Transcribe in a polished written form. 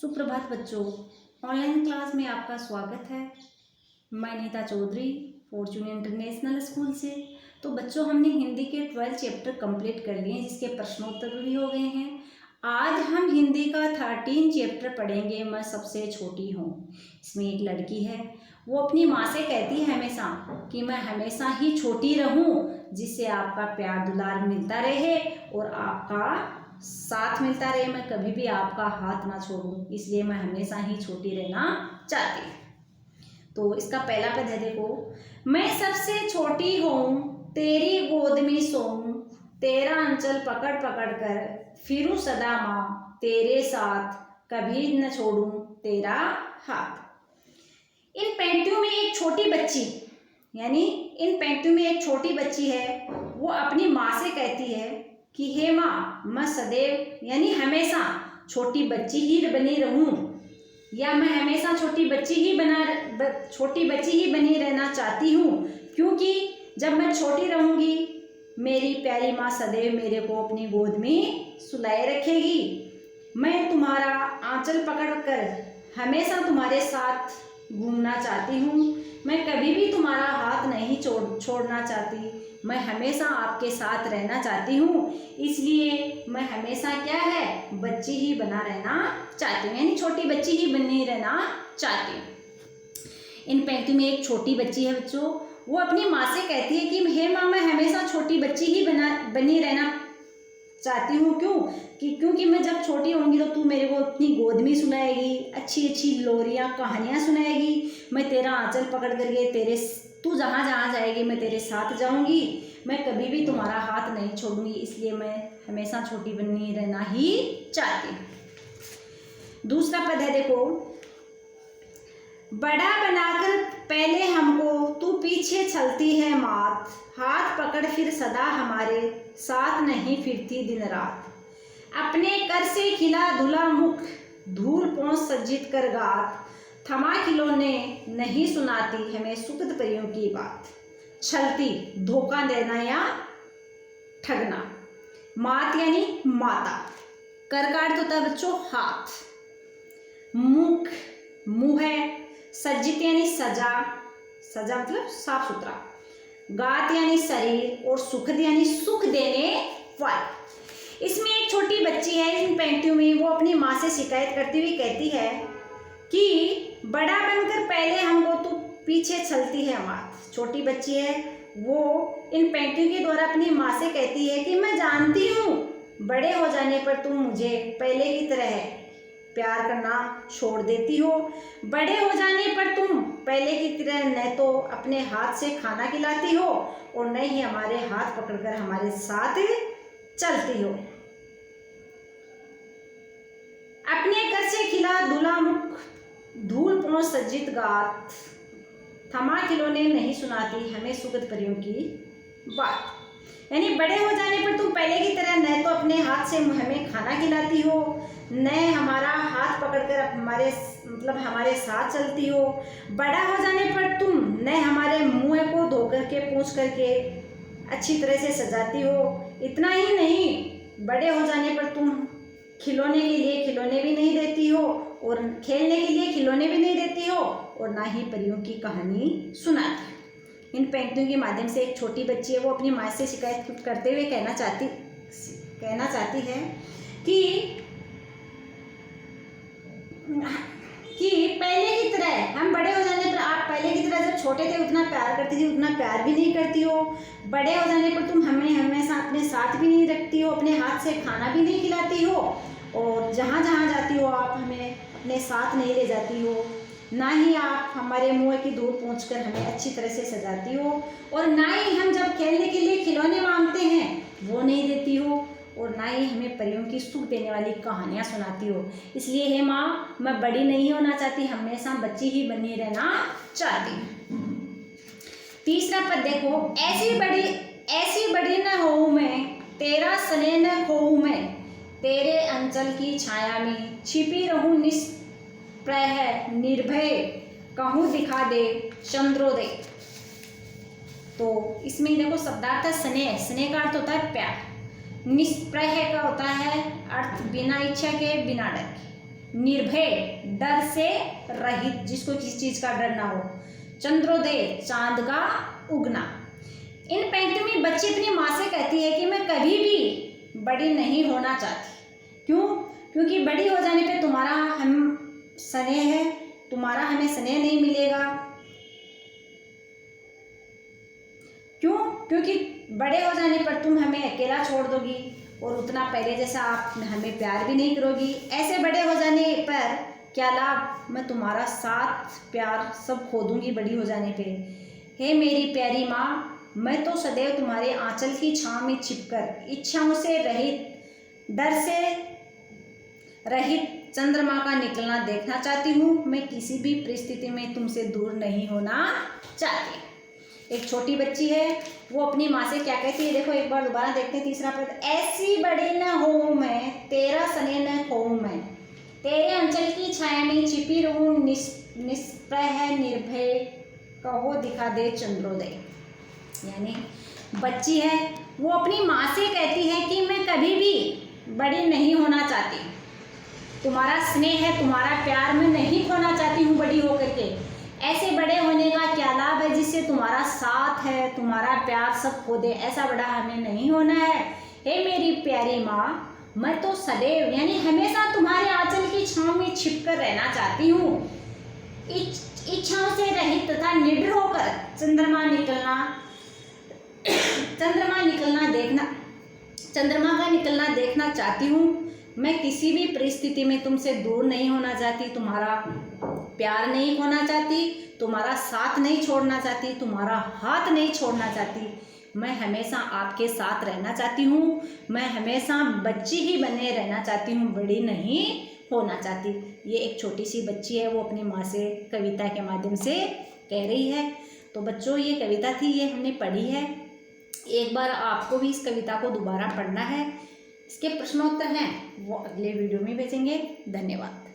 सुप्रभात बच्चों, online class में आपका स्वागत है। मैं Neeta Chaudhary Fortune International School से। तो बच्चों, हमने हिंदी के 12 चैप्टर कंप्लीट कर लिए हैं, जिसके प्रश्नोत्तर भी हो गए हैं। आज हम हिंदी का 13 चैप्टर पढ़ेंगे। मैं सबसे छोटी हूँ। इसमें एक लड़की है, वो अपनी माँ से कहती है हमेशा कि मैं हमेशा ही छोटी रहूँ, जिससे आपका प्यार दुलार मिलता रहे और आपका साथ मिलता रहे। मैं कभी भी आपका हाथ ना छोड़ूं, इसलिए मैं हमेशा ही छोटी रहना चाहती हूँ। तो इसका पहला पद है, देखो। मैं सबसे छोटी हूँ, तेरी गोद में सोऊं, तेरा अंचल पकड़ पकड़ कर फिरूं सदा माँ, तेरे साथ कभी न छोड़ूं तेरा हाथ। इन पंक्तियों में एक छोटी बच्ची, यानी इन पंक्तियों में एक छोटी बच्ची है, वो अपनी माँ से कहती है कि हे माँ, मैं सदैव यानी हमेशा छोटी बच्ची ही बनी रहूं, या मैं हमेशा छोटी बच्ची ही बनी रहना चाहती हूँ, क्योंकि जब मैं छोटी रहूंगी मेरी प्यारी माँ सदैव मेरे को अपनी गोद में सुलाए रखेगी। मैं तुम्हारा आंचल पकड़कर हमेशा तुम्हारे साथ घूमना चाहती हूँ। मैं कभी भी तुम्हारा हाथ नहीं छोड़ना चाहती। मैं हमेशा आपके साथ रहना चाहती हूँ, इसलिए मैं हमेशा क्या है, बच्ची ही बना रहना चाहती हूँ, यानी छोटी बच्ची ही बनी रहना चाहती हूँ। इन पंक्ति में एक छोटी बच्ची है बच्चों, वो अपनी माँ से कहती है कि हे माँ, मैं हमेशा छोटी बच्ची ही बनी रहना चाहती हूँ। क्योंकि मैं जब छोटी होंगी तो तू मेरे को अपनी गोद में सुनाएगी, अच्छी अच्छी लोरियाँ कहानियाँ सुनाएगी। मैं तेरा आंचल पकड़ करके तू जहाँ जहाँ जाएगी मैं तेरे साथ जाऊँगी। मैं कभी भी तुम्हारा हाथ नहीं छोड़ूंगी, इसलिए मैं हमेशा छोटी बनी रहना ही चाहती हूँ। दूसरा पद है, देखो। बड़ा बनाकर पहले हमको तू पीछे चलती है मात, हाथ पकड़ फिर सदा हमारे साथ नहीं फिरती दिन रात। अपने कर से खिला धुला मुख, धूल पोंछ सज्जित कर गात, थमा खिलौने नहीं सुनाती हमें सुखद परियों की बात। छलती, धोखा देना या ठगना। मात यानी माता, कर का अर्थ होता है बच्चों हाथ। मुख, मुंह है। सज्जित यानी सजा, सजा मतलब साफ सुथरा। गात यानी शरीर, और सुखद यानी सुख देने वाली। इसमें एक छोटी बच्ची है, इन पंक्तियों में वो अपनी माँ से शिकायत करती हुई कहती है कि बड़ा बनकर पहले हमको तू पीछे चलती है मात। छोटी बच्ची है, वो इन पंक्तियों के द्वारा अपनी माँ से कहती है कि मैं जानती हूँ बड़े हो जाने पर तुम मुझे पहले की तरह प्यार करना छोड़ देती हो। बड़े हो जाने पर तुम पहले की तरह न तो अपने हाथ से खाना खिलाती हो और न ही हमारे हाथ पकड़कर हमारे साथ चलती हो। अपने कर से खिला धुला मुख, धूल पोंछ सज्जित गात, थमा खिलौने नहीं सुनाती हमें सुखद परियों की बात। यानी बड़े हो जाने पर तुम पहले की तरह न तो अपने हाथ से हमें खाना खिलाती हो, न हमारा हाथ पकड़कर हमारे साथ चलती हो। बड़ा हो जाने पर तुम न हमारे मुंह को धो करके पूंछ करके अच्छी तरह से सजाती हो। इतना ही नहीं, बड़े हो जाने पर तुम खिलौने के लिए खिलौने भी नहीं देती हो, और खेलने के लिए खिलौने भी नहीं देती हो, और ना ही परियों की कहानी सुनाती। इन पंक्तियों के माध्यम से एक छोटी बच्ची है, वो अपनी माँ से शिकायत करते हुए कहना चाहती है कि पहले की तरह हम बड़े हो जाने पर, आप पहले की तरह जब छोटे थे उतना प्यार करती थी, उतना प्यार भी नहीं करती हो। बड़े हो जाने पर तुम हमें हमेशा अपने साथ भी नहीं रखती हो, अपने हाथ से खाना भी नहीं खिलाती हो, और जहाँ जहाँ जाती हो आप हमें अपने साथ नहीं ले जाती हो। ना ही आप हमारे मुँह की धूल पोंछकर हमें अच्छी तरह से सजाती हो, और ना ही हम जब खेलने के लिए खिलौने मांगते हैं वो नहीं देती हो, और ना ही हमें परियों की सुख देने वाली कहानियाँ सुनाती हो। इसलिए हे माँ, मैं बड़ी नहीं होना चाहती, हमेशा बच्ची ही बनी रहना चाहती हूँ। तीसरा पद देखो। ऐसी बड़ी न होऊं मैं, तेरा स्नेह न खोऊं मैं, तेरे अंचल की छाया में छिपी रहूं निष्प्रह निर्भय, कहूँ दिखा दे चंद्रोदय। तो इसमें देखो शब्दार्थ है स्नेह। स्नेह का अर्थ होता है प्यार। निष्प्रह का होता है अर्थ बिना इच्छा के, बिना डर के। निर्भय, डर से रहित, जिसको किसी चीज का डर ना हो। चंद्रोदय, चांद का उगना। इन पंक्तियों में बच्ची अपनी माँ से कहती है कि मैं कभी भी बड़ी नहीं होना चाहती। क्यों? क्योंकि बड़ी हो जाने पे तुम्हारा हम स्नेह है, तुम्हारा हमें स्नेह नहीं मिलेगा। क्यों? क्योंकि बड़े हो जाने पर तुम हमें अकेला छोड़ दोगी और उतना पहले जैसा आप हमें प्यार भी नहीं करोगी। ऐसे बड़े हो जाने पर क्या लाभ, मैं तुम्हारा साथ प्यार सब खो दूंगी बड़ी हो जाने पे। हे मेरी प्यारी माँ, मैं तो सदैव तुम्हारे आंचल की छांव में छिपकर, इच्छाओं से रहित, डर से रहित चंद्रमा का निकलना देखना चाहती हूँ। मैं किसी भी परिस्थिति में तुमसे दूर नहीं होना चाहती। एक छोटी बच्ची है, वो अपनी माँ से क्या कहती है, देखो एक बार दोबारा देखते हैं तीसरा पद। ऐसी बड़ी न हो मैं, तेरा स्नेह न खोऊं मैं, तेरे अंचल की छाया में छिपी रहूं, निष्प्रह निर्भय, कहो दिखा दे चंद्रोदय। यानी बच्ची है, वो अपनी माँ से कहती है कि मैं कभी भी बड़ी नहीं होना चाहती, तुम्हारा स्नेह है, तुम्हारा प्यार मैं नहीं खोना चाहती हूँ बड़ी होकर के। ऐसे बड़े होने का क्या लाभ है जिससे तुम्हारा साथ है, तुम्हारा प्यार सब खो दे। ऐसा बड़ा हमें नहीं होना है। हे मेरी प्यारी माँ, मैं तो सदैव यानी हमेशा तुम्हारे आंचल की छांव में छिपकर रहना चाहती हूँ, इच्छाओं से रहित तथा निडर होकर चंद्रमा का निकलना देखना चाहती हूँ। मैं किसी भी परिस्थिति में तुमसे दूर नहीं होना चाहती, तुम्हारा प्यार नहीं खोना चाहती, तुम्हारा साथ नहीं छोड़ना चाहती, तुम्हारा हाथ नहीं छोड़ना चाहती। मैं हमेशा आपके साथ रहना चाहती हूँ। मैं हमेशा बच्ची ही बने रहना चाहती हूँ, बड़ी नहीं होना चाहती। ये एक छोटी सी बच्ची है, वो अपनी माँ से कविता के माध्यम से कह रही है। तो बच्चों, ये कविता थी, ये हमने पढ़ी है। एक बार आपको भी इस कविता को दोबारा पढ़ना है। इसके प्रश्नोत्तर हैं वो अगले वीडियो में भेजेंगे। धन्यवाद।